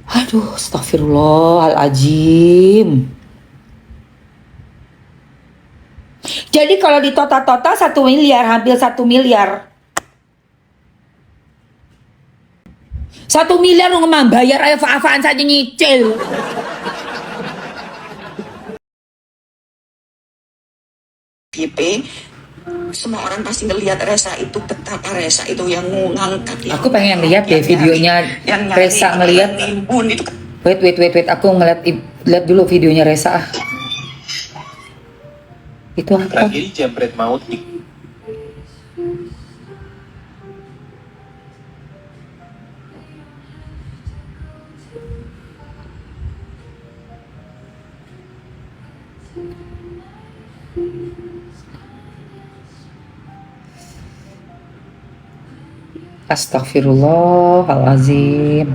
Aduh, astagfirullahaladzim. Jadi kalau di total-total 1 miliar, hampir 1 miliar. 1 miliar lu ngemang bayar apa-apaan saja nyicil. FYP, semua orang pasti ngelihat Resa itu, betapa Resa itu yang ngangkat. Aku pengen lihat deh videonya Resa ngelihat. Nimbun itu. Wait, aku lihat dulu videonya Resa. Itu apa? Tragedi jambret maut di Astagfirullahalazim.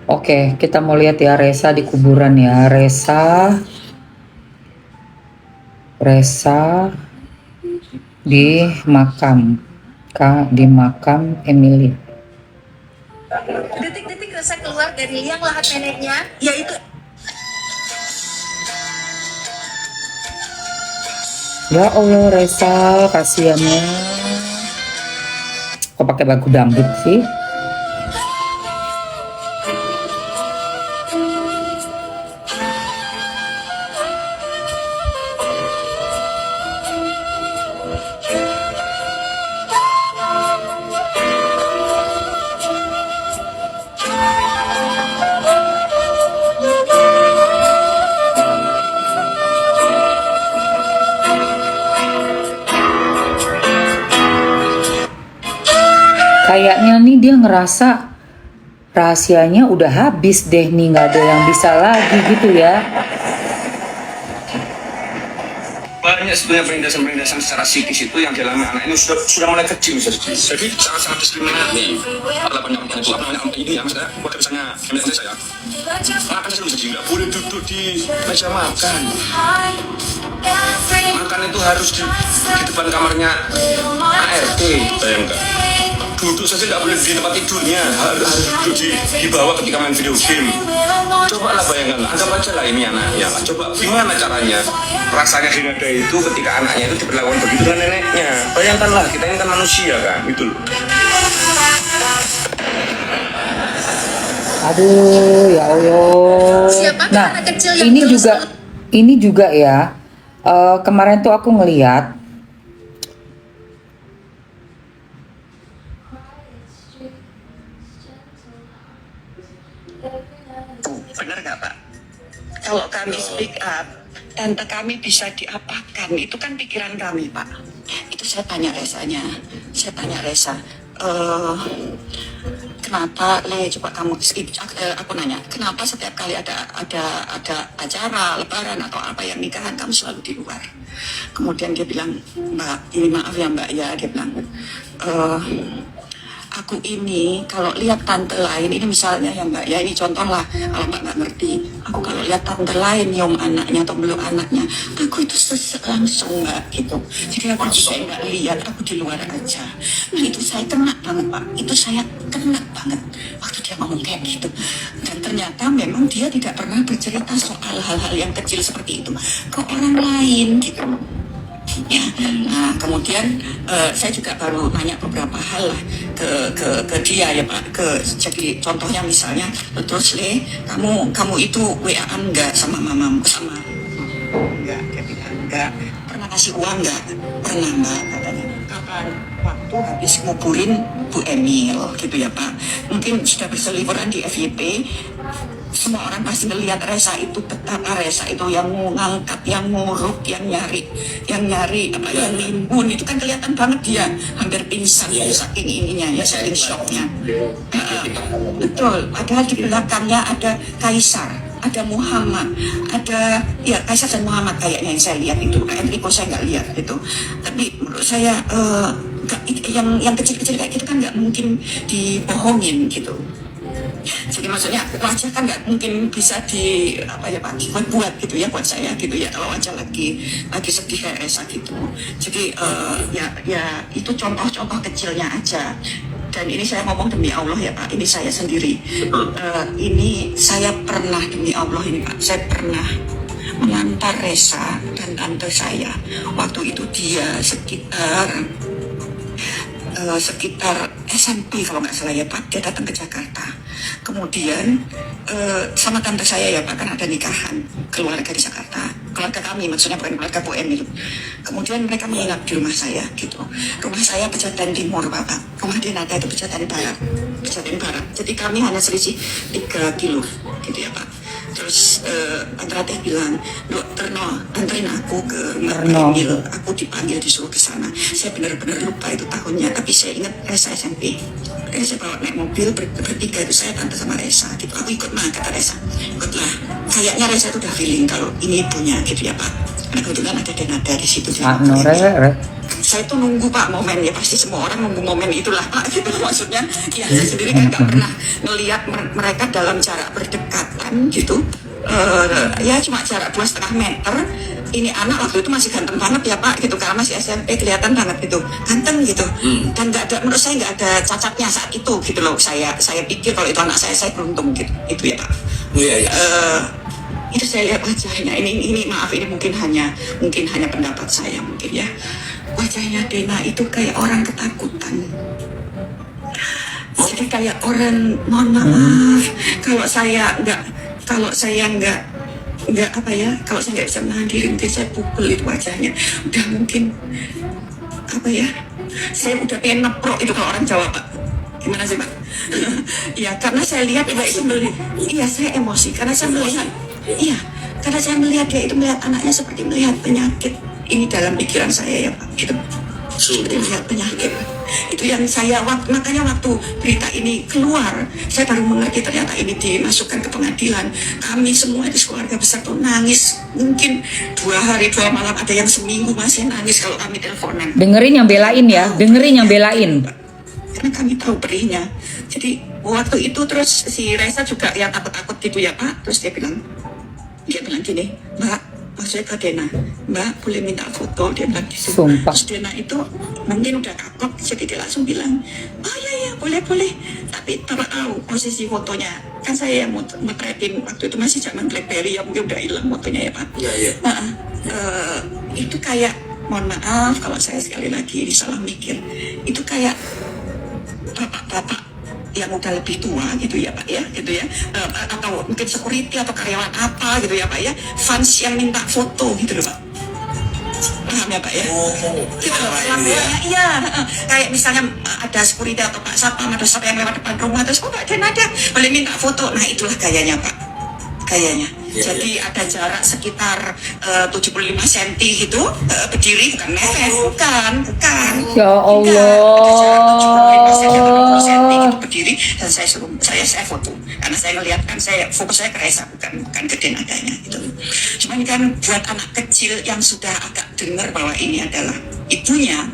Oke, kita mau lihat ya Resa di kuburan ya. Resa di makam Emily. Detik-detik Resa keluar dari liang lahat neneknya, yaitu Ya Allah Resa, kasihannya. Kok pakai lagu dangdut sih? Kayaknya nih dia ngerasa rahasianya udah habis deh nih, nggak ada yang bisa lagi gitu ya. Banyak sebetulnya perindasan-perindasan secara psikis itu yang dialami anak ini sudah mulai kecil, jadi sangat diskriminatif. Adalah penyampaian itu apa namanya ini ya, misalnya buat misalnya saya makan saya bisa nggak boleh duduk di meja makan. Makan itu harus di depan kamarnya ART, bayangkan. Duduk saja nggak boleh di tempat tidurnya, harus duduk di bawah ketika main video game. Coba lah bayangkan, anggap aja lah ini anaknya lah. Coba gimana caranya rasanya Hinada itu ketika anaknya itu diperlakukan begitu dengan neneknya. Bayangkanlah, kita ini kan manusia kan, gitu loh. Aduh, ya Allah. Nah, ini juga ya. Kemarin tuh aku ngeliat benar nggak Pak? Kalau kami speak up, tante kami bisa diapakan, itu kan pikiran kami Pak. Itu saya tanya Resanya, kenapa coba kamu, aku nanya, kenapa setiap kali ada acara lebaran atau apa yang nikahan kamu selalu di luar? Kemudian dia bilang, Mbak, ini maaf ya Mbak ya, dia bilang, aku ini kalau lihat tante lain, ini misalnya ya Mbak ya, ini contoh lah, kalau Mbak nggak ngerti, aku kalau lihat tante lain nyium anaknya atau meluk anaknya, aku itu langsung Mbak gitu. Jadi aku bisa nggak lihat, aku di luar aja. Nah itu saya kena banget Pak, itu saya kena banget waktu dia ngomong kayak gitu. Dan ternyata memang dia tidak pernah bercerita soal hal-hal yang kecil seperti itu ke orang lain gitu. Ya, nah kemudian saya juga baru nanya beberapa hal lah ke dia ya Pak. Jadi contohnya misalnya, terus kamu itu WA-an nggak sama mamamu, sama enggak? Dia bilang enggak. Pernah kasih uang nggak? Pernah Mbak, katanya. Kapan? Waktu habis nguburin Bu Emil gitu ya Pak. Mungkin sudah berseliweran di FYP. Semua orang pasti ngelihat Resa itu, betapa Resa itu yang ngangkat, yang nguruk, yang nyari apa, yang nimbun, itu kan kelihatan banget dia hampir pingsan ya, saking ininya ya, saking shocknya. Betul, padahal di belakangnya ada Kaisar, ada Muhammad, ada ya Kaisar dan Muhammad kayaknya yang saya lihat itu. Enrico saya nggak lihat itu, tapi menurut saya yang kecil-kecil kayak gitu kan nggak mungkin dibohongin gitu. Jadi maksudnya wajah kan nggak mungkin bisa di apa ya Pak, buat gitu ya, buat saya gitu ya, kalau wajah lagi sedih kayak Resa gitu. Jadi ya itu contoh-contoh kecilnya aja. Dan ini saya ngomong demi Allah ya Pak, ini saya sendiri. Ini saya pernah demi Allah ini Pak, saya pernah mengantar Resa dan tante saya. Waktu itu dia sekitar SMP kalau nggak salah ya Pak, dia datang ke Jakarta. Kemudian sama tante saya ya Pak, kan ada nikahan keluarga di Jakarta, keluarga kami maksudnya, bukan keluarga Bu Em itu. Kemudian mereka menginap di rumah saya gitu. Rumah saya Pejaten Timur Bapak, rumah Denada itu Pejaten Barat, Pejaten Barat. Jadi kami hanya selisih 3 kilo gitu ya Pak. Terus Tante Ratih bilang, Dokter No, anterin aku ke rumah Pak Emil. Aku dipanggil disuruh ke sana. Saya benar-benar lupa itu tahunnya, tapi saya ingat Resa SMP. Saya bawa naik mobil bertiga itu, saya tante sama Resa gitu. Aku ikut mah, kata Resa, ikutlah. Kayaknya Resa itu udah feeling kalau ini ibunya gitu ya Pak. Karena kebetulan ada Denada di situ. Saya tuh nunggu Pak momen, ya pasti semua orang nunggu momen itulah Pak gitu maksudnya. Ya saya sendiri kan nggak pernah ngelihat mereka dalam jarak berdekatan gitu. Ya cuma jarak 2,5 meter. Ini anak waktu itu masih ganteng banget ya Pak gitu, karena masih SMP kelihatan banget gitu, ganteng gitu. Dan nggak ada, menurut saya nggak ada cacatnya saat itu gitu loh. Saya pikir kalau itu anak saya beruntung gitu, itu ya Pak. Itu saya lihat wajahnya. Ini maaf, ini mungkin hanya pendapat saya mungkin ya. Wajahnya Dena itu kayak orang ketakutan. Jadi kayak orang, mohon maaf, kalau saya nggak apa ya, kalau saya nggak bisa menahan diri, mungkin saya pukul itu wajahnya. Udah mungkin apa ya, saya udah pengen neprok itu kalau orang Jawa Pak. Gimana sih Pak? Ya karena saya lihat dia itu iya saya emosi karena saya melihat, iya karena saya melihat dia itu melihat anaknya seperti melihat penyakit. Ini dalam pikiran saya ya Pak, gitu. Seperti melihat penyakit. Itu yang saya, makanya waktu berita ini keluar, saya baru mengerti ternyata ini dimasukkan ke pengadilan. Kami semua di keluarga besar tuh nangis. Mungkin 2 hari 2 malam, ada yang seminggu masih nangis kalau kami teleponan. Dengerin yang belain ya, dengerin yang belain. Karena kami tahu perihnya. Jadi waktu itu terus si Resa juga ya takut-takut gitu ya Pak. Terus dia bilang gini, Mbak, maksudnya ke Dena, Mbak boleh minta foto, dia bilang gitu. Sumpah. Terus Dena itu mungkin udah kapok, jadi dia langsung bilang, oh ya boleh, tapi Bapak tahu posisi fotonya, kan saya yang motretin waktu itu masih zaman BlackBerry ya, mungkin udah hilang fotonya ya Pak. Nah, itu kayak, mohon maaf kalau saya sekali lagi salah mikir, itu kayak bapak-bapak yang udah lebih tua gitu ya Pak ya, gitu ya, atau mungkin security atau karyawan apa gitu ya Pak ya, fans yang minta foto gitu loh Pak, paham ya Pak ya? Gitu loh, iya, kayak misalnya ada security atau Pak Satpam atau siapa yang lewat depan rumah terus Pak Denada boleh minta foto, nah itulah gayanya Pak, gayanya. Jadi ada jarak sekitar 75 cm gitu, berdiri, bukan mepet, bukan. Ya Allah. Ada jarak 75 cm gitu berdiri, dan saya foto. Karena saya ngeliat kan, fokus saya ke Resa, bukan ke Denadanya gitu. Cuman kan buat anak kecil yang sudah agak dengar bahwa ini adalah ibunya,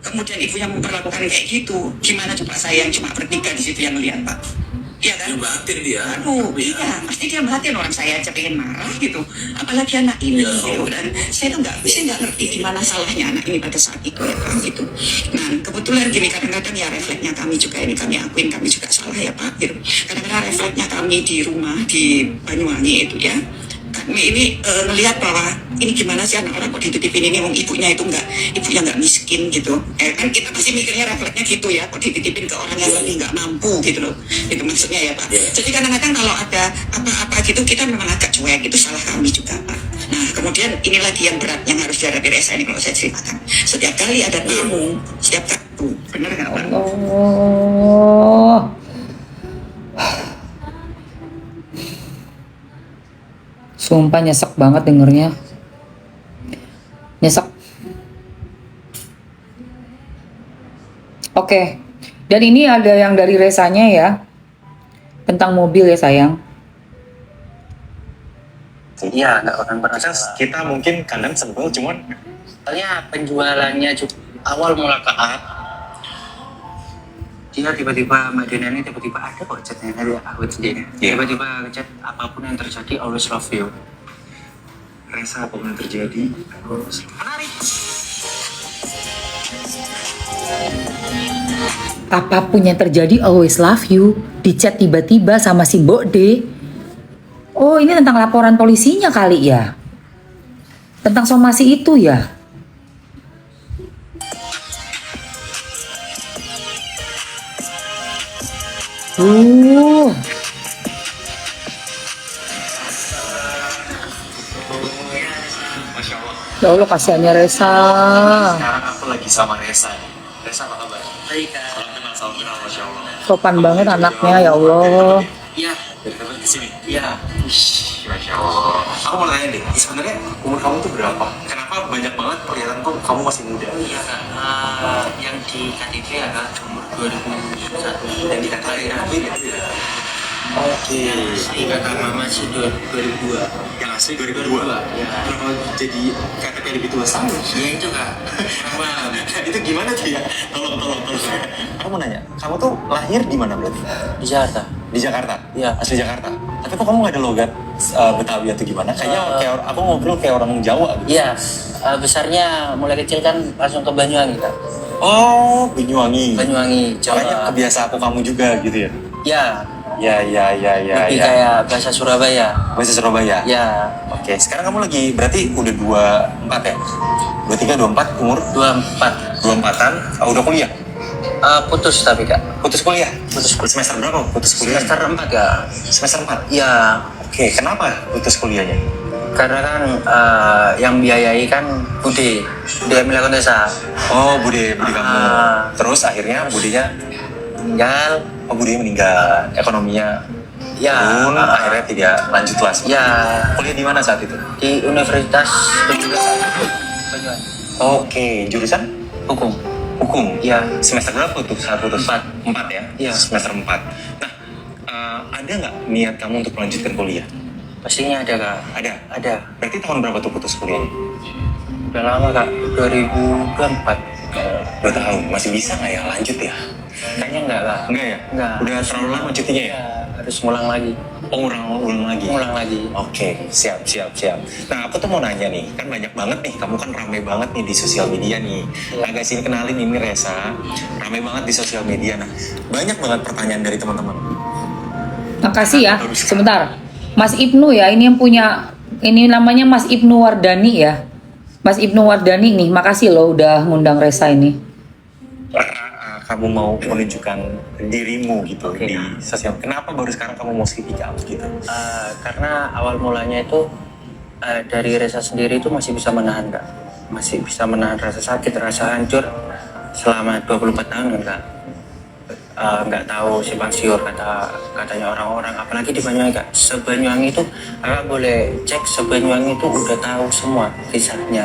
kemudian ibunya memperlakukan kayak gitu, gimana coba saya yang cuma bertiga di situ yang melihat Pak? Iya kan? Batin dia. Aduh, iya, pasti dia batin, orang saya aja pengen marah gitu. Apalagi anak ini gitu. Dan saya tuh nggak ngerti gimana salahnya anak ini pada saat itu ya Pak gitu. Nah, kebetulan gini, kadang-kadang ya refleksnya kami juga, ini kami akuin kami juga salah ya Pak gitu. Kadang-kadang refleksnya kami di rumah di Banyuwangi itu ya, kami ini ngelihat bahwa ini gimana sih anak orang kok dititipin ini, wong ibunya nggak miskin gitu. Kan kita pasti mikirnya refleksnya gitu ya, kok dititipin ke orang yang lebih nggak mampu gitu loh. Itu maksudnya ya Pak. Jadi kadang-kadang kalau ada apa-apa gitu kita memang agak cuek, itu salah kami juga Pak. Nah kemudian ini lagi yang berat yang harus dihadapi Resa ini kalau saya ceritakan. Setiap kali ada tamu, setiap kartu, benar nggak Pak? Oh. Sumpah nyesek banget dengernya. Nyesek. Oke. Dan ini ada yang dari Resanya ya. Tentang mobil ya sayang. Iya, nggak akan pernah Kita, salah. kita mungkin kadang sebel, cuman Soalnya penjualannya awal mula ke A, dia tiba-tiba Mbak Dena ini tiba-tiba ada kok chatnya dari aku sendiri. Tiba-tiba chat apapun yang terjadi always love you. Resa apapun yang terjadi, Menarik. apapun yang terjadi always love you. Di chat tiba-tiba sama si Mbok D. Oh, ini tentang laporan polisinya kali ya. Tentang somasi itu ya. Masya Allah. Ya Allah, kasihannya Resa. Sekarang aku lagi sama Resa. Resa apa kabar? Baik, Kak. Salam kenal, Masya Allah. Sopan banget anaknya, ya Allah. Iya. Dari kapan kesini? Iya. Masya Allah. Aku mau nanya deh, sebenarnya umur kamu tuh berapa? Kenapa banyak banget kelihatan tuh kamu masih muda? Iya, Kak. Yang di KTP ya, Kak, umur 2001. Dan di kata itu ya? Oke. Iya, Kak, mama sih 2002. Yang asli 2002? Iya. Kenapa jadi KTP lebih tua sama? Iya itu, Kak. Mama. Itu gimana tuh ya? Tolong. Aku mau nanya, kamu tuh lahir di mana berarti? Di Jakarta. Di Jakarta? Iya. Asli Jakarta? Tapi kok kamu gak ada logat Betawi atau gimana? Kayaknya kayak aku ngobrol kayak orang Jawa gitu. Iya. Besarnya mulai kecil kan langsung ke Banyuwangi, Kak. Oh, Banyuwangi. Banyuwangi, Kayaknya Jawa. kebiasa aku kamu juga gitu ya? Ya, Ya. lebih kayak bahasa Surabaya. Bahasa Surabaya? Ya, Oke, sekarang kamu lagi berarti udah 24 ya? 23, 24, umur 24. 24-an, udah kuliah? Putus tapi, Kak. Putus kuliah? Putus kuliah. Semester berapa putus kuliah? Semester 4, Kak. Semester 4? Ya, Oke, kenapa putus kuliahnya? karena kan yang biayai kan Bude Emilia Kontesa. Oh, bude kamu. Terus akhirnya budenya, Meninggal. oh budenya meninggal, ekonominya Ya, turun, akhirnya tidak lanjut lah. ya Kuliah di mana saat itu? di Universitas Banyuwangi. Oke, jurusan Hukum. hukum. Ya, Semester berapa tuh saat putus? 4. 4 ya? Iya. Semester 4. Nah, ada nggak niat kamu untuk melanjutkan kuliah? pastinya ada, Kak. Ada. Ada. Berarti tahun berapa tuh putus kuliahnya? Udah lama, Kak. 2024. 2 tahun. Masih bisa nggak ya lanjut ya? Kayaknya enggak, Kak. Enggak ya? Enggak. Udah terlalu lama cutinya ya? Ya, harus ngulang lagi. Oh, ulang lagi? Ngulang lagi. Oke, siap. Nah, aku tuh mau nanya nih, kan banyak banget nih, kamu kan rame banget nih di sosial media nih. Iya. Agak sini kenalin ini Resa, rame banget di sosial media. Nah, banyak banget pertanyaan dari teman-teman. Makasih ya. Sebentar. Mas Ibnu ya, ini yang punya, ini namanya Mas Ibnu Wardani ya. Mas Ibnu Wardani nih, makasih loh udah ngundang Resa ini. Kamu mau menunjukkan dirimu gitu Oke. di sosial. Kenapa baru sekarang kamu mau speak up gitu? Karena awal mulanya itu dari Resa sendiri itu masih bisa menahan, Kak. Masih bisa menahan rasa sakit, rasa hancur selama 24 tahun kan, Kak. Nggak tahu simpang siur katanya orang-orang, apalagi di Banyuwangi, Kak. Sebanyuwangi itu Kakak boleh cek, Sebanyuwangi itu udah tahu semua kisahnya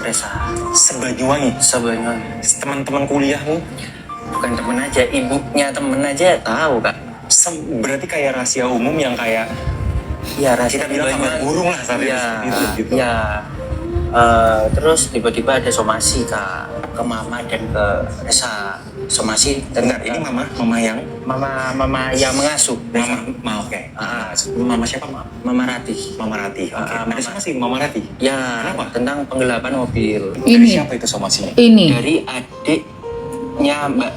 Resa. Sebanyuwangi, Sebanyuwangi teman-teman kuliahmu, bukan temen aja, ibunya temen aja tahu, Kak. berarti kayak rahasia umum yang kayak Ya, rahasia kita bilang kabar burung lah saat ya, itu gitu. ya. Terus tiba-tiba ada somasi, Kak, ke Mama dan ke Resa. Somasi dan Bentar, ini mama yang mama yang mengasuh Resa. oke. Mama siapa, Mama Ratih. Mama Rati. Oke. Ah, Ada sama sih Mama Rati. Ya, Kenapa? tentang penggelapan mobil Dari Ini, siapa itu somasinya? ini. dari adiknya Mbak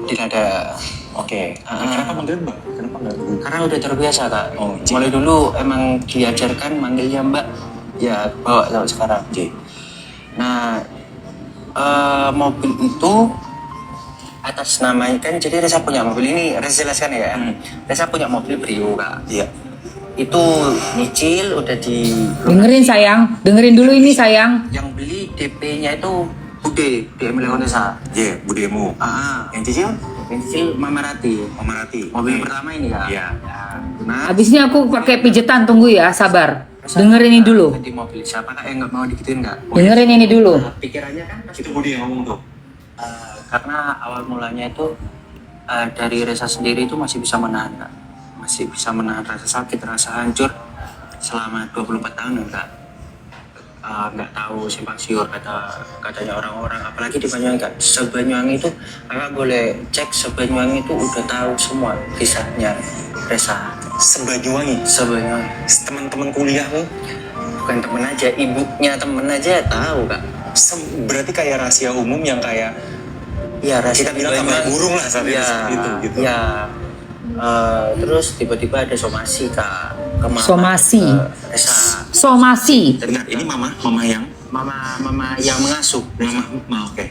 Dinada. Oke. Kenapa manggil Mbak? Kenapa nggak Bu? Karena udah terbiasa, Kak. Oh, J. Mulai dulu emang diajarkan manggilnya Mbak, ya bawa sampai sekarang. J. Nah, mobil itu atas nama kan, jadi Resa punya mobil ini, Resa jelaskan ya. Resa punya mobil Brio, Kak. Iya. Itu nyicil udah di Dengerin sayang, dengerin dulu ini sayang. yang beli DP-nya itu Bude di Emilia Kontesa. J. Budemu. Yang cicil? Yang nyicil Mama Rati. Mama Rati. Mobil Oke. pertama ini, Kak. Iya. Nah, Abisnya aku pakai pijetan, tunggu ya, sabar. Dengerin ini dulu. Di mobil siapa, Kak, yang nggak mau digituin, Kak? Dengerin ini dulu. Pikirannya kan Itu Budi yang ngomong tuh. karena awal mulanya itu dari Resa sendiri itu masih bisa menahan, Kak. Masih bisa menahan rasa sakit, rasa hancur selama 24 tahun, Kak. Nggak tahu simpang siur katanya orang-orang, apalagi di Banyuwangi, Kak. Sebanyuwangi itu Kakak boleh cek, Sebanyuwangi itu udah tahu semua kisahnya Resa. Sebanyuwangi. Sebanyuwangi Teman-teman kuliahmu, bukan temen aja, ibunya temen aja tahu, Kak. berarti kayak rahasia umum yang kayak Iya, Reza Kita bilang tiba-tiba- kabar burung lah saat itu, Iya, seperti itu, gitu. Iya. Terus tiba-tiba ada somasi kak. Ke mama, Somasi. ke Reza. Somasi. Bentar, ini mama yang Mama yang mengasuh. oke.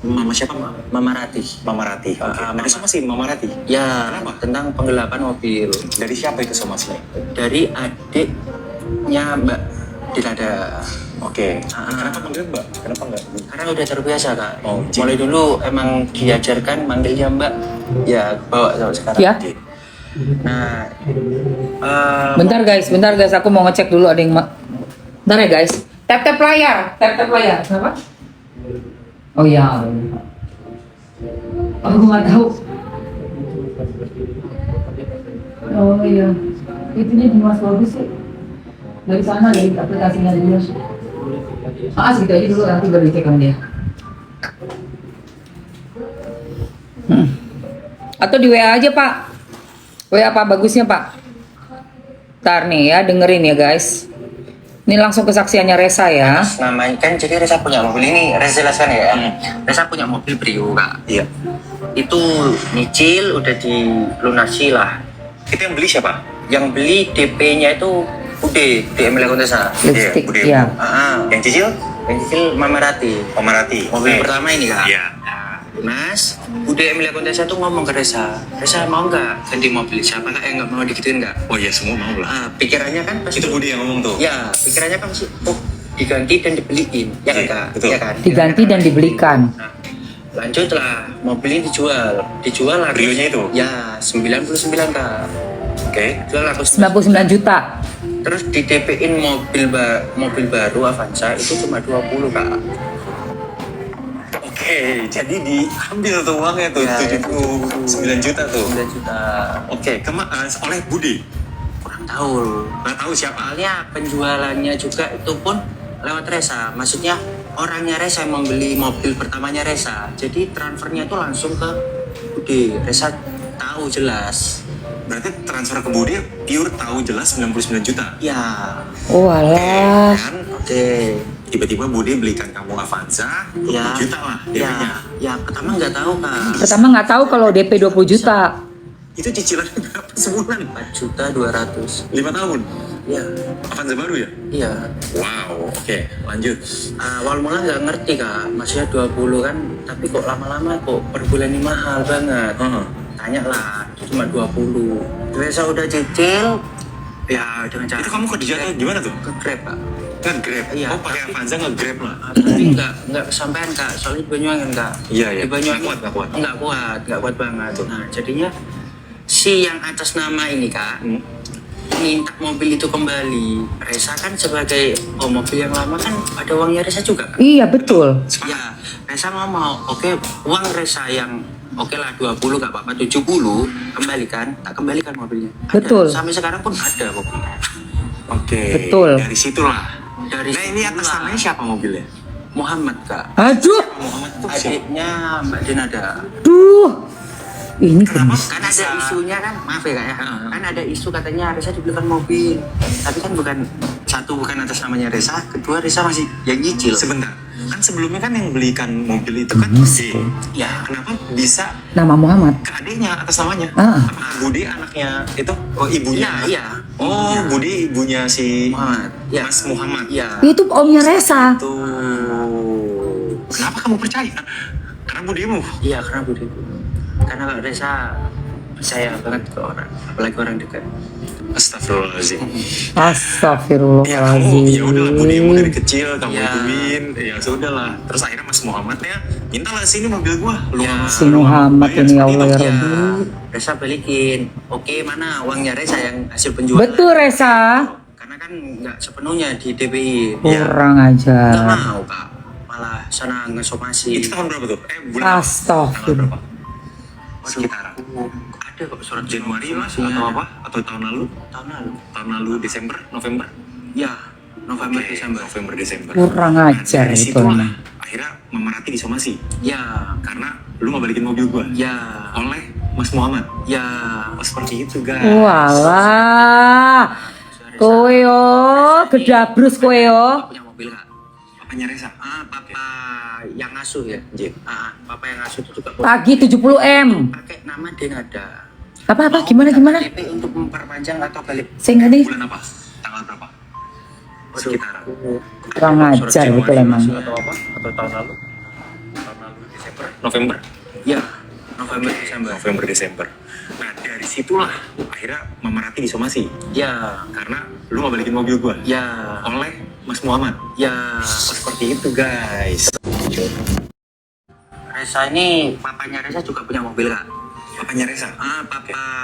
Mama siapa? Mama Ratih. Mama Rati. Oke. Mama- Ada somasi Mama Rati. Ya, Kenapa? tentang penggelapan mobil Dari siapa itu somasinya? dari adiknya Mbak Dilada. Oke. Kenapa panggil Mbak? Kenapa enggak? Karena udah terbiasa kak. Oh, Mulai dulu emang diajarkan manggilnya Mbak. Ya, bawa sampai sekarang. Ya. Nah, Bentar guys, aku mau ngecek dulu ada yang bentar ya guys. Tap layar. Kenapa? Oh iya. Aku nggak tahu. Oh iya. Itunya di Mas Bagus sih. Dari sana dari aplikasinya dulu. Segitu aja dulu nanti baru dicek sama dia. Atau di WA aja Pak. WA apa bagusnya Pak? Ntar nih ya dengerin ya guys. Ini langsung kesaksiannya Reza ya. namanya kan jadi Reza punya mobil ini. Reza jelaskan ya. Reza punya mobil Brio kak. Iya. Itu nyicil udah dilunasi lah. Itu yang beli siapa? Yang beli DP-nya itu Bude Emilia Contessa. Lipstick Bude. ya. Yang cicil? Yang cicil Mama Rati. Mama Rati. Mobil Oke. pertama ini kak. Iya. Mas, Bude Emilia Contessa tuh ngomong ke Reza, Reza mau nggak ganti mobil? Siapa kak yang nggak mau digituin nggak? Oh iya, semua mau lah. Pikirannya kan pasti Itu Budi yang ngomong tuh. ya, pikirannya kan pasti diganti dan dibeliin, ya kan Iya, kak? betul. Ya kan? Diganti dan dibelikan. Nah, lanjutlah, mobil ini dijual harus Brio-nya itu? Ya, 99 kak. Oke. Jual aku 99 juta. Terus di DP-in mobil baru Avanza itu cuma 20 kak. Oke, jadi diambil tuh uangnya tuh, Ya, 79 juta tuh. 9 juta. Oke, oleh Budi. Kurang tahu. Nggak tahu siapa. Soalnya penjualannya juga itu pun lewat Reza. Maksudnya orangnya Reza yang membeli mobil pertamanya Reza. Jadi transfernya itu langsung ke Bude. Reza tahu jelas. Berarti transfer ke Budi pure tahu jelas 99 juta. Ya, Oh alah. Kan oke. tiba-tiba Budi belikan kamu Avanza 20 Ya, juta lah ya, DP-nya. ya. Pertama nggak tahu kak. Pertama nggak tahu kalau DP 20 juta. Itu cicilannya berapa sebulan? 4.200.000. 5 tahun. Ya, Avanza baru ya? iya. Wow, oke, lanjut. Awal mula nggak ngerti kak. Maksudnya 20 kan, tapi kok lama-lama kok per bulan ini mahal banget. Tanya lah, cuma 20. Reza udah cicil, ya dengan cara Itu kamu kerjanya gimana tuh? ke Grab kak. Nge-grab? Iya, Oh, pakai tapi- Avanza nge-grab lah. Tapi nggak kesampaian kak, soalnya di Banyuwangi kak. Iya, iya. Di Banyuwangi Nggak kuat. nggak kuat banget. Nah jadinya si yang atas nama ini kak minta mobil itu kembali. Reza kan sebagai mobil yang lama kan ada uangnya Reza juga kan. Iya betul. Ya, Reza ngomong, oke, uang Reza yang oke lah 20 gak apa-apa, 70 kembalikan, tak kembalikan mobilnya. Ada. Betul. Sampai sekarang pun ada mobilnya. Oke. Betul. Dari situlah. Dari Nah, ini atas situlah. namanya siapa mobilnya? Muhammad kak. Aduh, Muhammad tuh siapa? Adiknya Mbak Dinada. duh. Ini Kenapa? gemes. Kan ada isunya kan, maaf ya kak ya. Kan ada isu katanya Reza dibelikan mobil. Tapi kan bukan atas namanya Reza, kedua Reza masih yang nyicil. Sebentar. Kan sebelumnya kan yang belikan mobil itu kan Gemes Budi. tuh. Ya, kenapa bisa Nama Muhammad. ke adiknya atas namanya? Ah. Budi anaknya itu, oh ibunya. Iya. Oh, Budi ibunya si Muhammad. Ya. Mas Muhammad. Iya. Itu omnya Reza. Tuh. Kenapa kamu percaya? Karena Budimu. Iya karena Budi. Karena Kak Reza percaya banget ke orang, apalagi orang dekat. Astagfirullahaladzim. Astagfirullahaladzim. Ya udahlah, Budimu dari kecil kamu Ya. ituin, ya sudahlah. Terus akhirnya Mas Muhammadnya mintalah sini mobil gua. Ya. Si Muhammad bayar ini ya seperti Allah ya itu. Ya, Rabbi. Reza balikin. Oke, mana uangnya Reza yang hasil penjualan? Betul Reza. Karena kan nggak sepenuhnya di DPI. Kurang Nggak aja. mau kak. Malah sana ngesomasi. Itu tahun berapa tuh? Bulan apa? Astagfirullah. Tanggal berapa? Sekitaran. Ada kok surat Januari lah somasinya. atau apa? Atau tahun lalu? Tahun lalu. Tahun lalu Desember, November? Ya, November Oke, Desember. November, Desember. Kurang ajar dari itu situlah emang. akhirnya memerhati disomasi Ya, karena lu nggak balikin mobil gua ya, oleh Mas Muhammad. ya. Oh seperti itu guys. Walah. Kowe yo, gedabrus kowe yo. Punya mobil kak. Papanya Reza. Papa yang ngasuh ya, Jim. Papa yang ngasuh itu juga Pagi 70M. pakai nama Denada. Apa Mau gimana minta KTP untuk memperpanjang atau balik. saya nggak nih Bulan apa? Tanggal berapa? Waduh, Sekitaran. kurang ajar betul emang. Atau apa? Atau tahun lalu? Tahun lalu Desember? November? Ya, November Desember. November Desember. Nah dari situlah akhirnya Mama Rati disomasi Ya, karena lu nggak balikin mobil gua ya, oleh Mas Muhammad. ya. Oh, seperti itu guys. Reza ini papanya Reza juga punya mobil kak. Papanya Reza.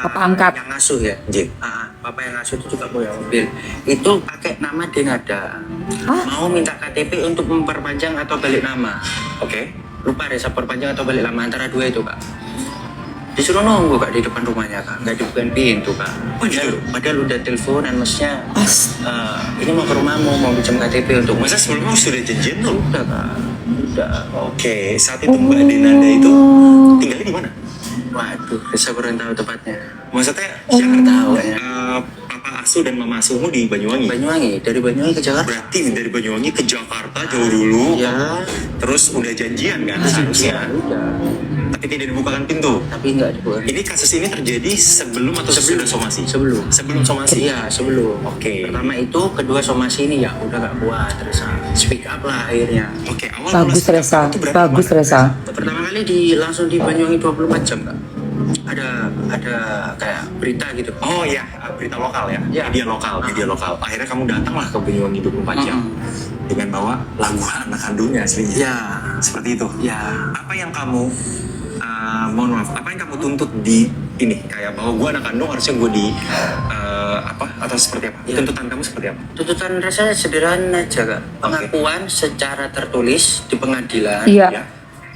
Papa angkat. yang ngasuh ya. J. Papa yang ngasuh itu juga punya mobil. Itu pakai nama Denada. Hah? Mau minta KTP untuk memperpanjang atau balik nama. Oke. Lupa Reza perpanjang atau balik nama antara dua itu kak. Disuruh nunggu kak di depan rumahnya kak, nggak dibukain pintu kak. Padahal udah teleponan maksudnya. Ini mau ke rumahmu, mau pinjam KTP untuk Masa sebelumnya sudah janjian tuh? Udah kak, udah. Oke, saat itu Mbak Denanda itu tinggalnya di mana? Waduh, Reza kurang tahu tepatnya. Maksudnya Siapa tahu ya. Papa asuh dan Mama asuhmu di Banyuwangi? Banyuwangi, dari Banyuwangi ke Jakarta. Berarti dari Banyuwangi ke Jakarta jauh dulu. Ya. Terus udah janjian kan seharusnya. Udah. Tapi tidak dibukakan pintu. Tapi nggak dibuka. Ini kasus ini terjadi sebelum atau sesudah somasi? Sebelum. Sebelum somasi? Iya, sebelum. Oke. Pertama itu, kedua somasi ini ya udah gak kuat, Reza. Speak up lah akhirnya. Oke, awal Bagus mulai Reza, itu berarti bagus kemana? Reza. Pertama kali langsung di Banyuwangi 24 jam kak. Ada kayak berita gitu. Oh iya, berita lokal ya? Ya. Media lokal. Akhirnya kamu datanglah ke Banyuwangi 24 jam. Dengan bawa lagu anak kandungnya aslinya. Ya, Seperti itu. ya. Apa yang kamu mohon maaf, apa yang kamu tuntut di ini kayak bahwa gue anak kandung harusnya gue di apa atau seperti apa? Ya. Tuntutan kamu seperti apa? Tuntutan Reza sederhana aja kak. Pengakuan secara tertulis di pengadilan. Iya. Ya.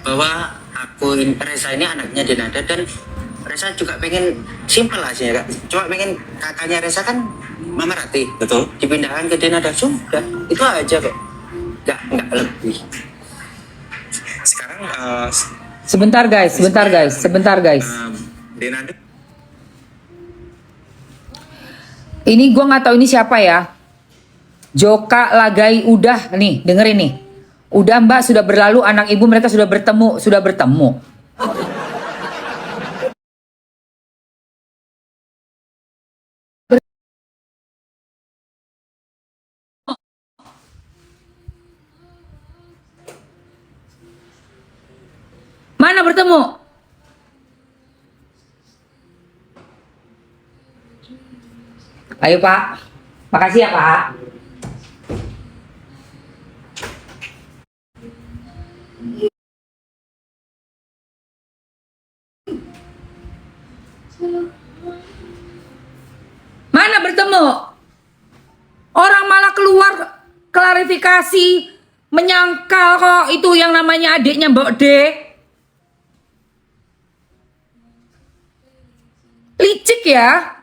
Bahwa Reza ini anaknya Denada dan Reza juga pengen simpel aja ya kak. Cuma pengen kakaknya Reza kan Mama Rati. Betul. Dipindahkan ke Denada sudah. Itu aja kok. Nggak lebih. Sekarang Sebentar guys. Denanda Ini gua nggak tahu ini siapa ya. Joka Lagai udah nih, dengerin nih. Udah Mbak, sudah berlalu, anak ibu mereka sudah bertemu. Mana bertemu? Ayo Pak, makasih ya Pak. Mana bertemu? Orang malah keluar klarifikasi, menyangkal kok itu yang namanya adiknya Mbak D. Licik ya.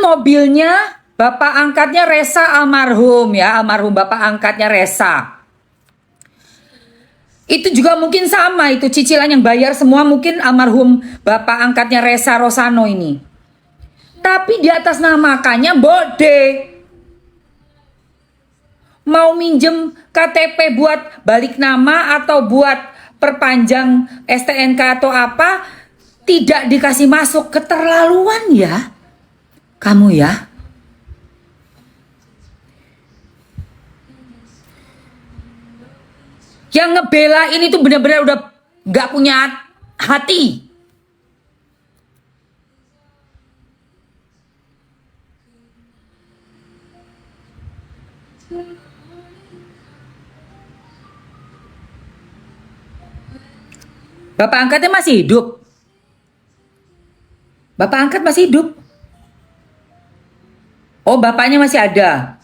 Mobilnya bapak angkatnya Reza almarhum ya, almarhum bapak angkatnya Reza. Itu juga mungkin sama, itu cicilan yang bayar semua mungkin almarhum bapak angkatnya Reza Rosano ini. Tapi di atas namakannya Bode. Mau minjem KTP buat balik nama atau buat perpanjang STNK atau apa, tidak dikasih masuk. Keterlaluan ya kamu ya. Yang ngebela ini tuh benar-benar udah gak punya hati. Bapak angkatnya masih hidup. Bapak angkat masih hidup. Oh, bapaknya masih ada.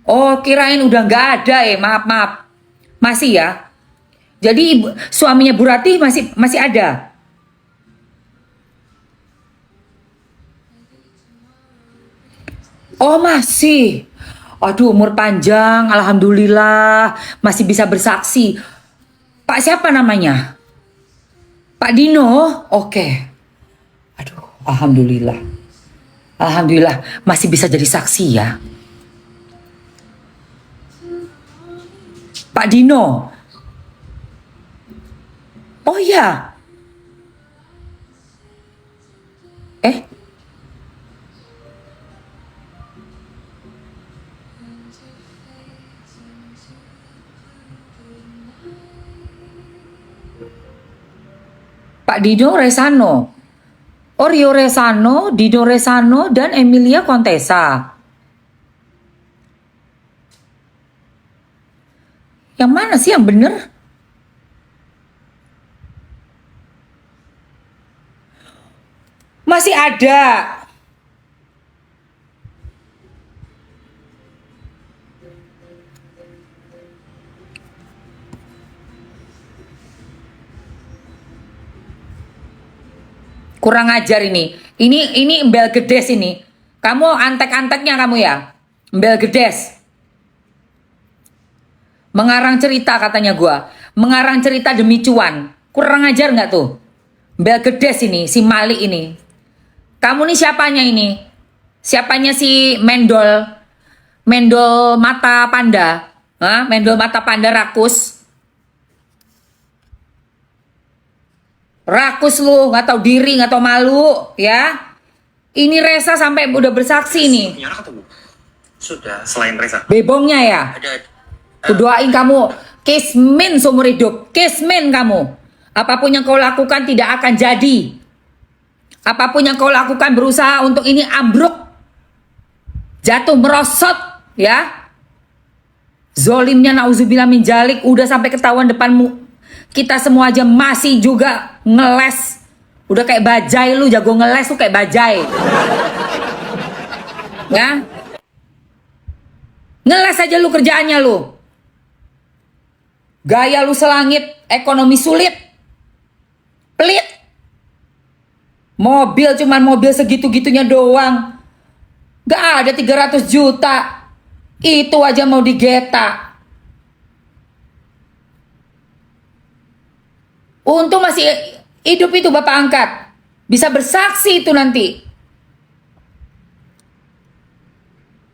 Oh, kirain udah nggak ada ya. Maaf. Masih ya. Jadi suaminya Bu Rati masih ada. Oh, masih. Aduh, umur panjang, alhamdulillah masih bisa bersaksi. Pak siapa namanya? Pak Dino? Oke. Aduh, alhamdulillah. Alhamdulillah masih bisa jadi saksi ya. Pak Dino. Oh iya. Pak Dino Resano. Oh, Rio Resano, Dino Resano, dan Emilia Contessa. Yang mana sih yang bener? Masih ada. Kurang ajar ini. Ini embel gedes ini. Kamu antek-anteknya kamu ya. Embel gedes. Mengarang cerita katanya gua. Mengarang cerita demi cuan. Kurang ajar nggak tuh? Embel gedes ini, si Malik ini. Kamu nih siapanya ini? Siapanya si Mendol? Mendol mata panda? Hah? Mendol mata panda rakus? Rakus lu, nggak tahu diri, nggak tahu malu, ya. Ini Resa sampai udah bersaksi nih. Punya anak atau bu? Sudah. Selain Reza. Bebongnya ya. Ada. Ku doain kamu kismin seumur hidup, kismin kamu. Apapun yang kau lakukan tidak akan jadi. Apapun yang kau lakukan berusaha untuk ini ambruk, jatuh merosot, ya. Zolimnya nauzubillah min jalik udah sampai ketahuan depanmu. Kita semua aja masih juga ngeles. Udah kayak bajai lu, jago ngeles tuh kayak bajai. Ya. Ngeles aja lu kerjaannya lu. Gaya lu selangit, ekonomi sulit. Pelit. Mobil cuman mobil segitu-gitunya doang. Gak ada 300 juta. Itu aja mau digeta. Untung masih hidup itu Bapak angkat. Bisa bersaksi itu nanti.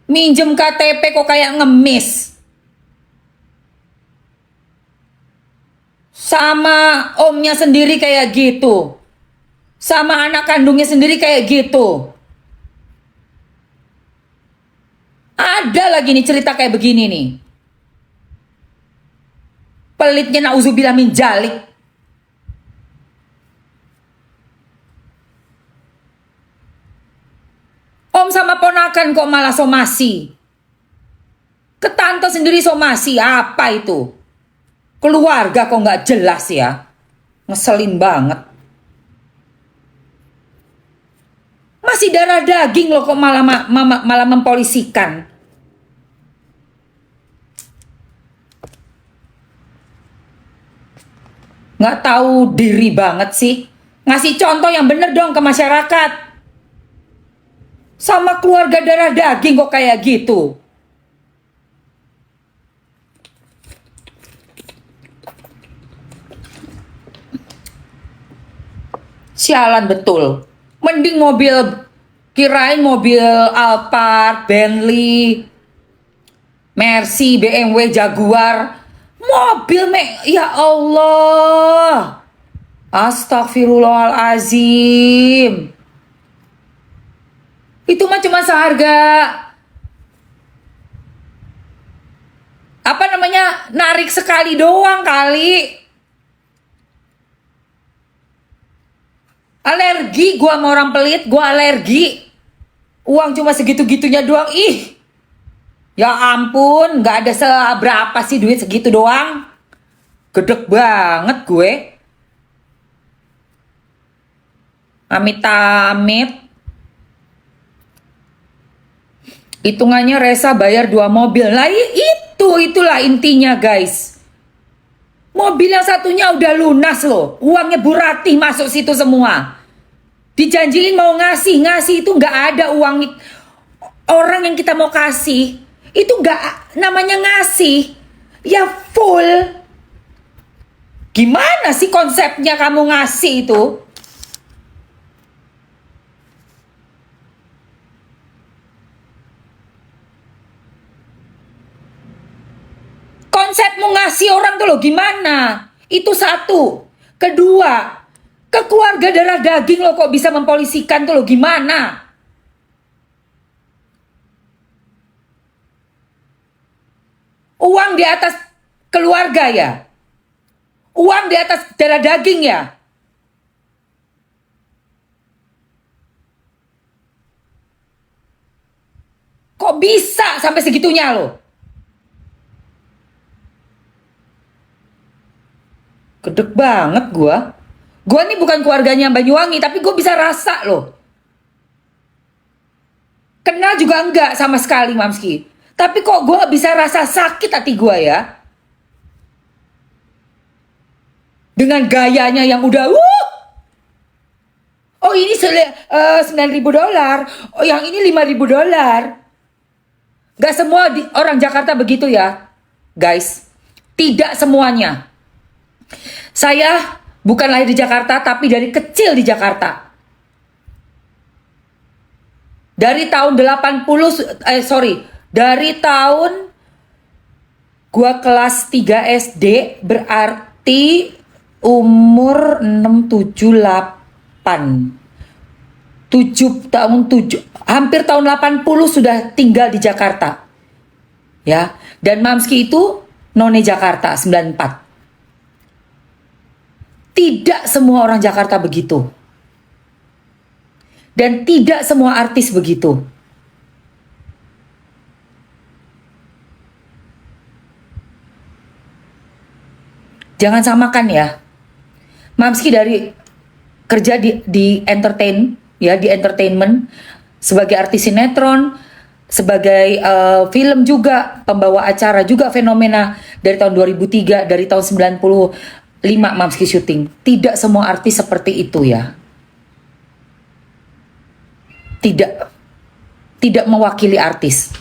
Minjem KTP kok kayak ngemis. Sama omnya sendiri kayak gitu. Sama anak kandungnya sendiri kayak gitu. Ada lagi nih cerita kayak begini nih. Pelitnya nauzubillah min jalik. Om sama ponakan kok malah somasi. Ke tante sendiri somasi, apa itu? Keluarga kok nggak jelas ya. Ngeselin banget. Masih darah daging loh kok malah mempolisikan. Nggak tahu diri banget sih. Ngasih contoh yang bener dong ke masyarakat. Sama keluarga darah daging kok kayak gitu. Sialan betul. Mending mobil, kirain mobil Alphard, Bentley, Mercy, BMW, Jaguar. Mobil ya Allah. Astagfirullahalazim. Itu mah cuma seharga apa namanya, narik sekali doang kali. Alergi gua sama orang pelit, gua alergi. Uang cuma segitu-gitunya doang. Ih. Ya ampun, nggak ada seberapa sih duit segitu doang. Gedek banget gue. Amit-amit. Hitungannya Resa bayar 2 mobil. Lah itulah intinya guys. Mobil yang satunya udah lunas loh. Uangnya Bu Ratih masuk situ semua. Dijanjiin mau ngasih itu nggak ada uang. Orang yang kita mau kasih itu nggak namanya ngasih. Ya full. Gimana sih konsepnya kamu ngasih itu? tuh loh gimana? Itu satu. Kedua, ke keluarga darah daging lo kok bisa mempolisikan tuh lo gimana? Uang di atas keluarga ya? Uang di atas darah daging ya? Kok bisa sampai segitunya lo? Gedek banget gua. Gua nih bukan keluarganya Banyuwangi, tapi gue bisa rasa loh. Kenal juga enggak sama sekali Mamski. Tapi kok gue bisa rasa sakit hati gue ya. Dengan gayanya yang udah oh ini $9.000. Oh yang ini $5.000. Gak semua orang Jakarta begitu ya. Guys, tidak semuanya. Saya bukan lahir di Jakarta, tapi dari kecil di Jakarta. Dari tahun dari tahun gua kelas 3 SD, berarti umur 6, 7, 8. 7, hampir tahun 80 sudah tinggal di Jakarta. Ya, dan Mamski itu none Jakarta 94. Tidak semua orang Jakarta begitu. Dan tidak semua artis begitu. Jangan samakan ya. Mamski dari kerja di entertainment sebagai artis sinetron, sebagai film juga, pembawa acara juga fenomena dari tahun 2003, dari tahun 95 Mamski syuting. Tidak semua artis seperti itu ya. Tidak mewakili artis.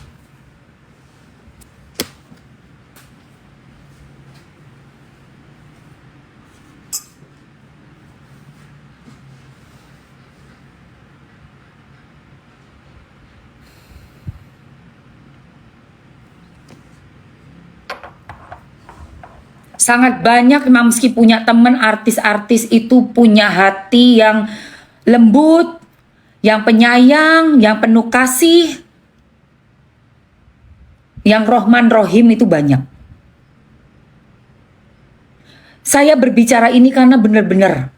Sangat banyak Mamski punya temen artis-artis itu punya hati yang lembut, yang penyayang, yang penuh kasih, yang rohman rohim itu banyak. Saya berbicara ini karena bener-bener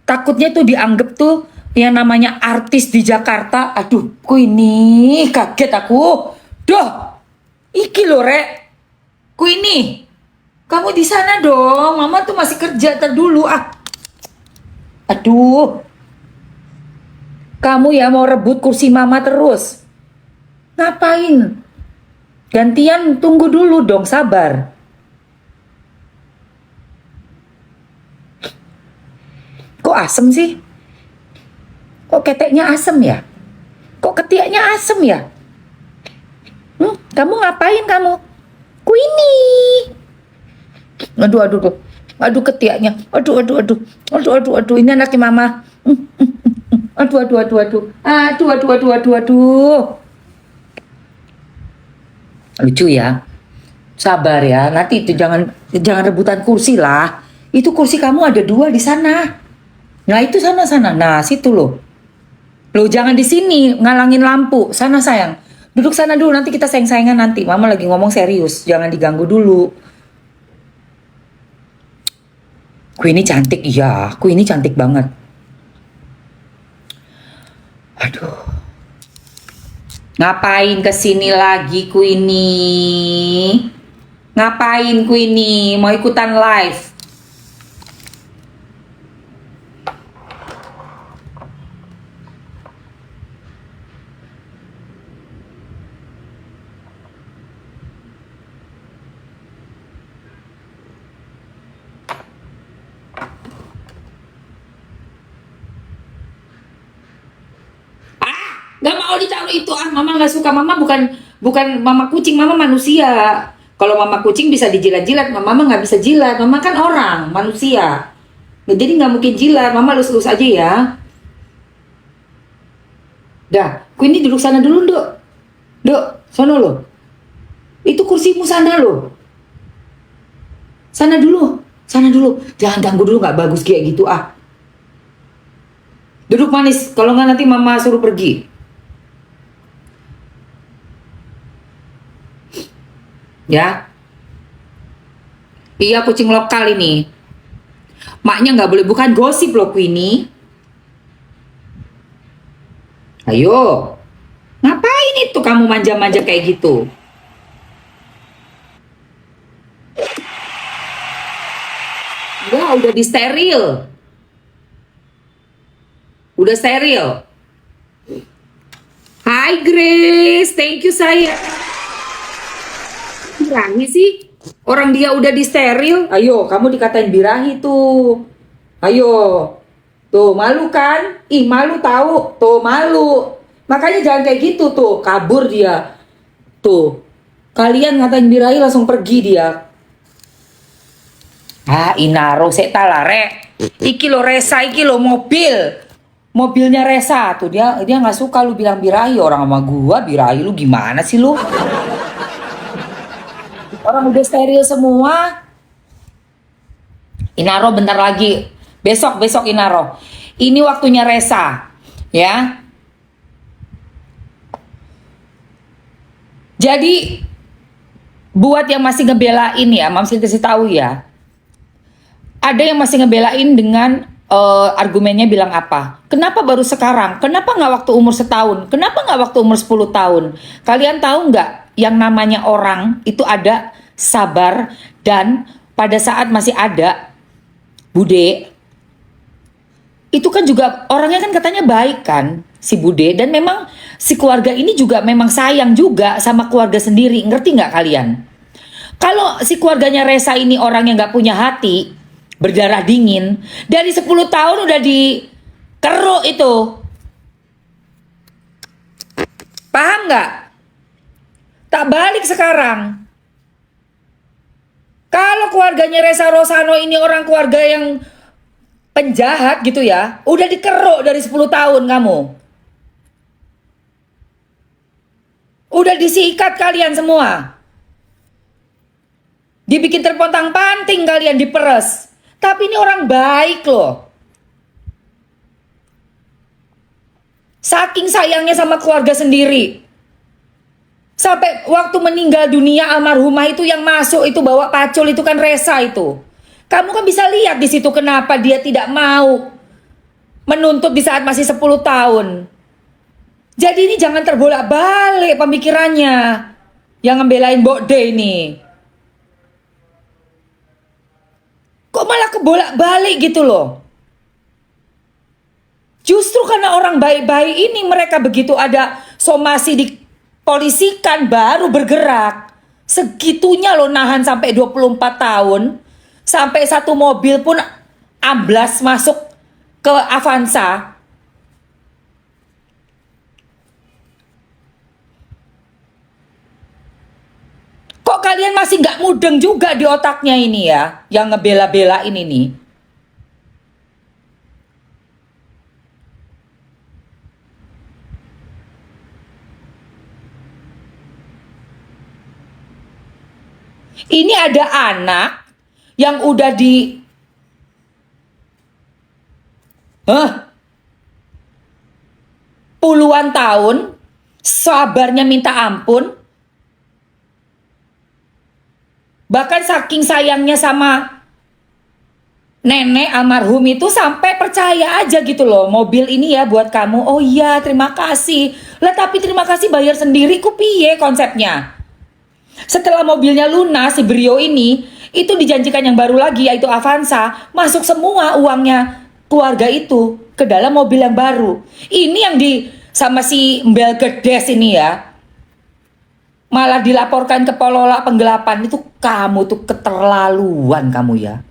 takutnya tuh dianggap tuh yang namanya artis di Jakarta. Aduh, ku ini kaget aku. Duh, iki loh Rek, ku ini. Kamu di sana dong, Mama tuh masih kerja dulu Aduh. Kamu ya mau rebut kursi Mama terus. Ngapain? Gantian tunggu dulu dong, sabar. Kok asem sih? Kok keteknya asem ya? Kok ketiaknya asem ya? Kamu ngapain kamu? Ku ini. Aduh ketiaknya. Aduh. Ini anaknya Mama. Aduh. Lucu ya. Sabar ya. Nanti itu jangan rebutan kursi lah. Itu kursi kamu ada 2 di sana. Nah, itu sana. Nah, situ loh. Loh, jangan di sini ngalangin lampu. Sana sayang. Duduk sana dulu, nanti kita sayang-sayangan nanti. Mama lagi ngomong serius. Jangan diganggu dulu. Ku ini cantik, iya. Ku ini cantik banget. Aduh. Ngapain kesini lagi ku ini? Ngapain ku ini? Mau ikutan live? Gak mau ditaruh itu Mama gak suka. Mama bukan mama kucing, Mama manusia. Kalau Mama kucing bisa dijilat-jilat, Mama gak bisa jilat. Mama kan orang, manusia. Jadi gak mungkin jilat. Mama lus-lus aja ya. Dah, ku ini duduk sana dulu, Dok, sana lo. Itu kursimu sana lo. Sana dulu. Jangan ganggu dulu, nggak bagus kayak gitu ah. Duduk manis, kalau nggak nanti mama suruh pergi. Ya. Iya, kucing lokal ini. Maknya nggak boleh, bukan gosip loh Queenie. Ayo. Ngapain itu kamu manja-manja kayak gitu? Enggak, udah di steril. Udah steril. Hai Grace, thank you saya. Birahi sih. Orang dia udah di steril. Ayo, kamu dikatain birahi tuh. Ayo. Tuh, malu kan? Ih, malu tahu. Tuh, malu. Makanya jangan kayak gitu tuh, kabur dia. Tuh. Kalian ngatain birahi langsung pergi dia. Ah, Inaro seta lah, Rek. Iki lo Resa, iki lo mobil. Mobilnya Resa tuh, dia nggak suka lu bilang birahi. Orang sama gua birahi, lu gimana sih lu? Orang udah steril semua. Inaro bentar lagi. Besok Inaro. Ini waktunya Resa. Ya. Jadi buat yang masih ngebelain ya, Mams kasih tahu ya. Ada yang masih ngebelain dengan argumennya bilang apa? Kenapa baru sekarang? Kenapa nggak waktu umur setahun? Kenapa nggak waktu umur 10 tahun? Kalian tahu nggak yang namanya orang itu ada sabar, dan pada saat masih ada Bude, itu kan juga orangnya kan katanya baik kan si Bude, dan memang si keluarga ini juga memang sayang juga sama keluarga sendiri. Ngerti nggak kalian? Kalau si keluarganya Resa ini orang yang nggak punya hati, berdarah dingin, dari 10 tahun udah dikeruk itu. Paham nggak? Tak balik sekarang. Kalau keluarganya Resa Rosano ini orang keluarga yang penjahat gitu ya, udah dikeruk dari 10 tahun kamu. Udah disikat kalian semua. Dibikin terpontang-panting kalian, diperes. Tapi ini orang baik loh. Saking sayangnya sama keluarga sendiri. Sampai waktu meninggal dunia almarhumah itu yang masuk itu bawa pacul itu kan Resa itu. Kamu kan bisa lihat di situ kenapa dia tidak mau menuntut di saat masih 10 tahun. Jadi ini jangan terbolak-balik pemikirannya. Yang ngebelain Mbok D ini. Kok malah kebolak-balik gitu loh. Justru karena orang baik-baik ini mereka begitu ada somasi dipolisikan baru bergerak. Segitunya loh nahan sampai 24 tahun. Sampai satu mobil pun amblas masuk ke Avanza. Kok kalian masih nggak mudeng juga di otaknya ini ya, yang ngebela-belain ini? Ini ada anak yang udah puluhan tahun, sabarnya minta ampun. Bahkan saking sayangnya sama nenek almarhum itu sampai percaya aja gitu loh. Mobil ini ya buat kamu. Oh iya, terima kasih. Lah tapi terima kasih bayar sendiri ku piye konsepnya. Setelah mobilnya lunas si Brio ini, itu dijanjikan yang baru lagi yaitu Avanza. Masuk semua uangnya keluarga itu ke dalam mobil yang baru. Ini yang sama si Mbel Gedes ini ya. Malah dilaporkan ke pengelola penggelapan. Itu kamu tuh keterlaluan kamu ya.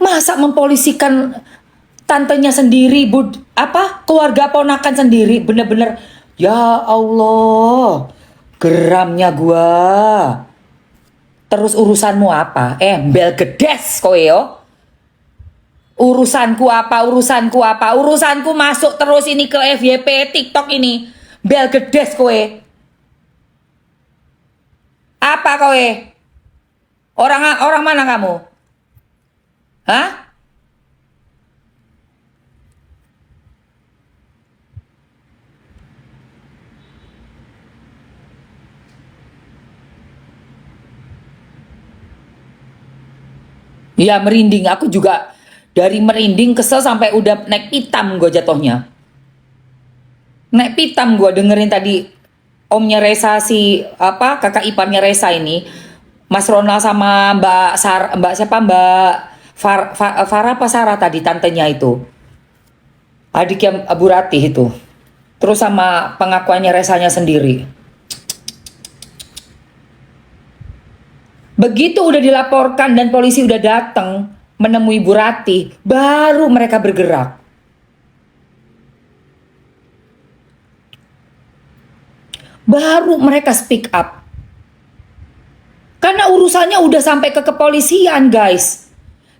Masa mempolisikan tantenya sendiri, keluarga ponakan sendiri, bener-bener ya Allah, geramnya gua. Terus urusanmu apa? Mbel Gedes kowe yo. Urusanku apa? Urusanku masuk terus ini ke FYP TikTok ini. Bel Gedes kowe. Apa kowe? Orang mana kamu? Hah? Ya merinding, aku juga dari merinding kesel sampai udah naik pitam gue jatuhnya. Naik pitam gue dengerin tadi omnya Resa si apa kakak iparnya Resa ini, Mas Ronald sama Mbak siapa Mbak Farah apa Sarah tadi tantenya itu, adiknya Bu Ratih itu. Terus sama pengakuannya Resanya sendiri. Begitu udah dilaporkan dan polisi udah datang menemui Bu Ratih, baru mereka bergerak. Baru mereka speak up. Karena urusannya udah sampai ke kepolisian, guys.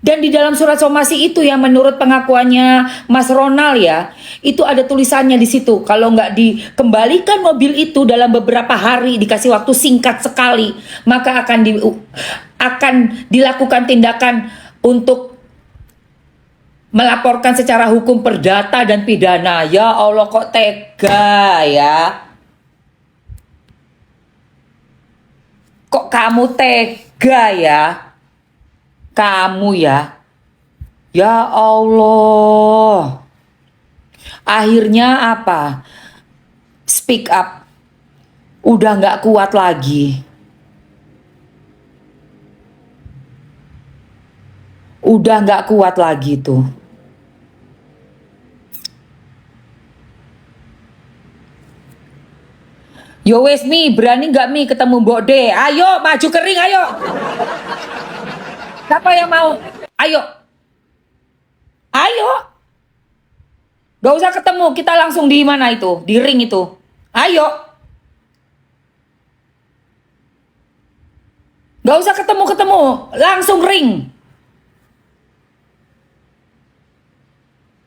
Dan di dalam surat somasi itu yang menurut pengakuannya Mas Ronald ya, itu ada tulisannya di situ. Kalau nggak dikembalikan mobil itu dalam beberapa hari, dikasih waktu singkat sekali, maka akan dilakukan tindakan untuk melaporkan secara hukum perdata dan pidana. Ya Allah kok tega ya. Kok kamu tega ya? Kamu ya. Ya Allah. Akhirnya apa? Speak up. Udah nggak kuat lagi. Udah nggak kuat lagi tuh. Yo wes Mi, berani nggak Mi ketemu Mbok De? Ayo maju kering, ayo. Siapa yang mau? Ayo. Ayo. Gak usah ketemu, kita langsung di mana itu? Di ring itu. Ayo. Gak usah ketemu-ketemu, langsung ring.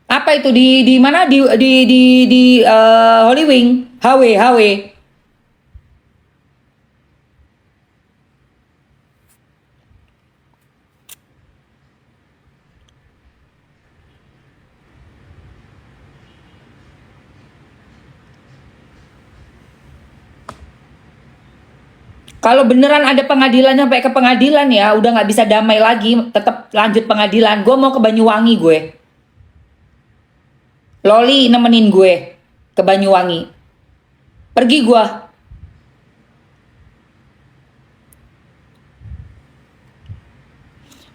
Apa itu di mana di Holy Wing, HW. Kalau beneran ada pengadilan sampai ke pengadilan ya, udah nggak bisa damai lagi, tetap lanjut pengadilan. Gue mau ke Banyuwangi gue. Loli nemenin gue ke Banyuwangi. Pergi gue.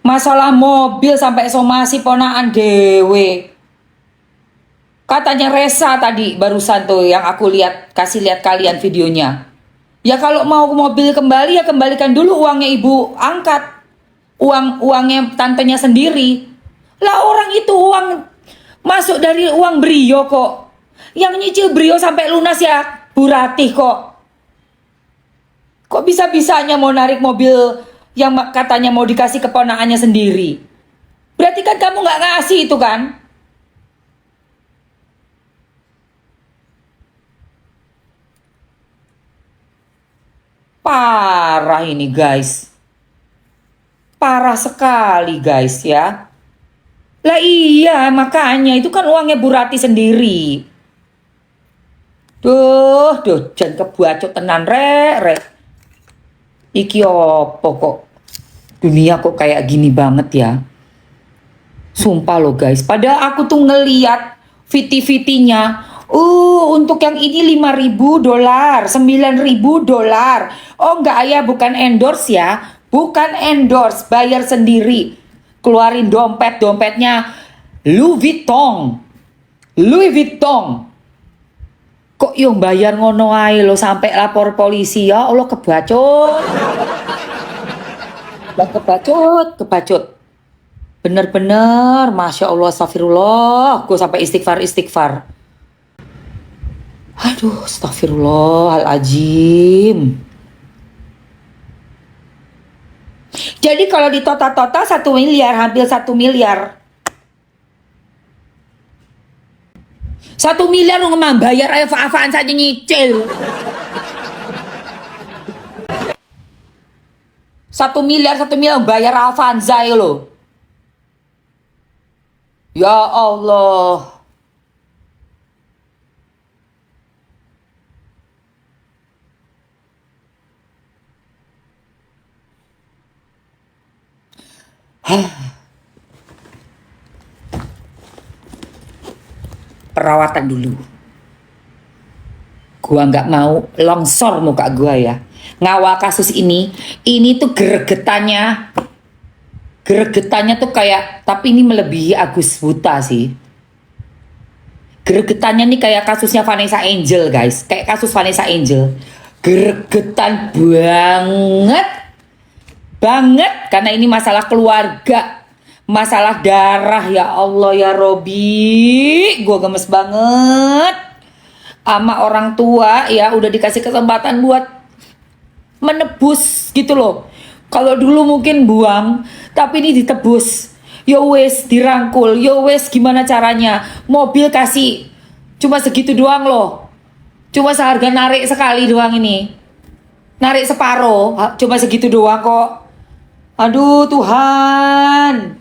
Masalah mobil sampai somasi ponaan dewe. Katanya Resa tadi barusan tuh yang aku lihat, kasih lihat kalian videonya. Ya kalau mau mobil kembali ya kembalikan dulu uangnya ibu angkat. Uangnya tantenya sendiri. Lah orang itu uang masuk dari uang Brio kok. Yang nyicil Brio sampai lunas ya Bu Ratih kok. Kok bisa-bisanya mau narik mobil yang katanya mau dikasih keponakannya sendiri. Berarti kan kamu nggak ngasih itu kan? Parah ini guys. Parah sekali guys ya. Lah iya makanya itu kan uangnya Bu Ratih sendiri. Duh, jangan kebuacok tenan rek. Iki opo kok. Dunia kok kayak gini banget ya. Sumpah loh guys. Padahal aku tuh ngeliat VT-VT-nya. Untuk yang ini $5.000, $9.000. Oh enggak ya, bukan endorse ya. Bukan endorse, bayar sendiri. Keluarin dompetnya Louis Vuitton. Kok yang bayar ngono ae lo sampai lapor polisi ya Allah kebacut. Kebacut. Bener-bener, Masya Allah, astagfirullah. Gue sampai istighfar. Aduh, astagfirullahaladzim. Jadi kalau di total 1 miliar, hampir 1 miliar. 1 miliar lu ngemang bayar apa-apaan saja nyicil. 1 miliar bayar Avanza ya lo. Ya Allah. Perawatan dulu. Gua nggak mau longsor muka gua ya. Ngawal kasus ini tuh gregetannya tuh kayak, tapi ini melebihi Agus Buta sih. Gregetannya nih kayak kasusnya Vanessa Angel guys, kayak kasus Vanessa Angel. Gregetan banget karena ini masalah keluarga, masalah darah. Ya Allah ya Robi, gue gemes banget sama orang tua ya, udah dikasih kesempatan buat menebus gitu loh. Kalau dulu mungkin buang, tapi ini ditebus. Yo wes dirangkul, yo wes gimana caranya? Mobil kasih cuma segitu doang loh, cuma seharga narik sekali doang ini, narik separuh, cuma segitu doang kok. Aduh Tuhan.